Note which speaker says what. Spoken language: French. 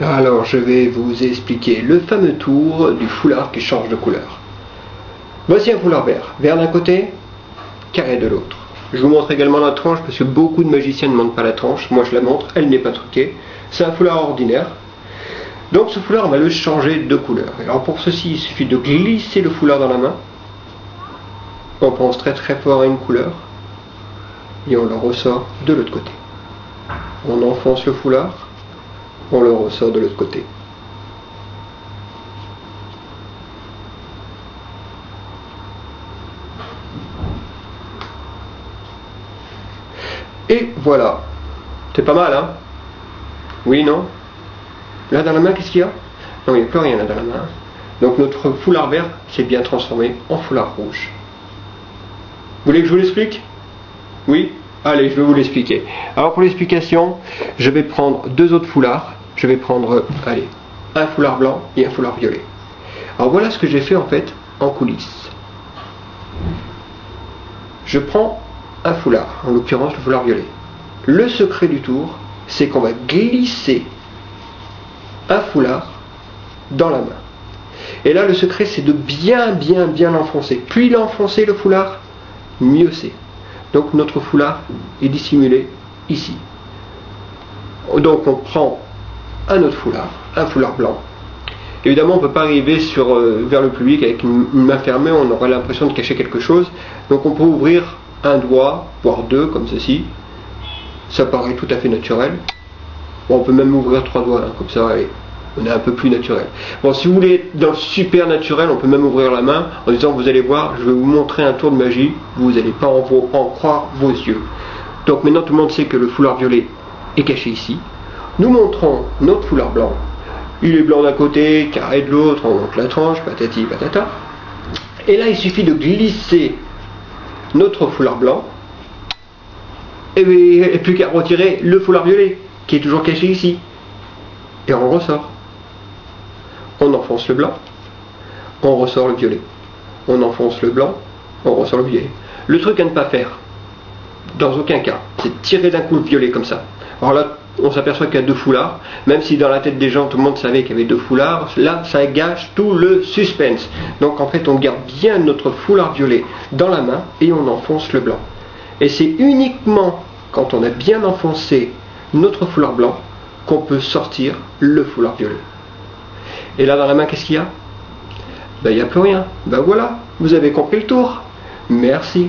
Speaker 1: Alors je vais vous expliquer le fameux tour du foulard qui change de couleur. Voici un foulard vert. Vert d'un côté, carré de l'autre. Je vous montre également la tranche parce que beaucoup de magiciens ne montrent pas la tranche. Moi je la montre, elle n'est pas truquée. C'est un foulard ordinaire. Donc ce foulard, on va le changer de couleur. Alors pour ceci, il suffit de glisser le foulard dans la main. On pense très très fort à une couleur. Et on le ressort de l'autre côté. On enfonce le foulard. On le ressort de l'autre côté. Et voilà. C'est pas mal, hein? Oui, non? Là dans la main, qu'est-ce qu'il y a? Non, il n'y a plus rien là dans la main. Donc notre foulard vert s'est bien transformé en foulard rouge. Vous voulez que je vous l'explique? Oui? Allez, je vais vous l'expliquer. Alors pour l'explication, je vais prendre deux autres foulards. Je vais prendre, allez, un foulard blanc et un foulard violet. Alors voilà ce que j'ai fait en fait en coulisses. Je prends un foulard, en l'occurrence le foulard violet. Le secret du tour, c'est qu'on va glisser un foulard dans la main. Et là le secret c'est de bien l'enfoncer. Plus l'enfoncer le foulard, mieux c'est. Donc notre foulard est dissimulé ici. Donc on prend un autre foulard, un foulard blanc. Évidemment on ne peut pas arriver vers le public avec une main fermée, on aura l'impression de cacher quelque chose. Donc on peut ouvrir un doigt, voire deux comme ceci. Ça paraît tout à fait naturel. Bon, on peut même ouvrir trois doigts, hein, comme ça, allez, on est un peu plus naturel. Bon, si vous voulez être dans le super naturel, on peut même ouvrir la main en disant vous allez voir, je vais vous montrer un tour de magie, vous n'allez pas en croire vos yeux. Donc maintenant tout le monde sait que le foulard violet est caché ici. Nous montrons notre foulard blanc. Il est blanc d'un côté, carré de l'autre, on monte la tranche, patati patata. Et là il suffit de glisser notre foulard blanc. Et plus qu'à retirer le foulard violet, qui est toujours caché ici. Et on ressort. On enfonce le blanc, on ressort le violet. On enfonce le blanc, on ressort le violet. Le truc à ne pas faire, dans aucun cas, c'est de tirer d'un coup le violet comme ça. Alors là, on s'aperçoit qu'il y a deux foulards, même si dans la tête des gens, tout le monde savait qu'il y avait deux foulards, là, ça gâche tout le suspense. Donc en fait, on garde bien notre foulard violet dans la main et on enfonce le blanc. Et c'est uniquement quand on a bien enfoncé notre foulard blanc qu'on peut sortir le foulard violet. Et là dans la main, qu'est-ce qu'il y a? Ben il n'y a plus rien. Ben voilà, vous avez compris le tour. Merci.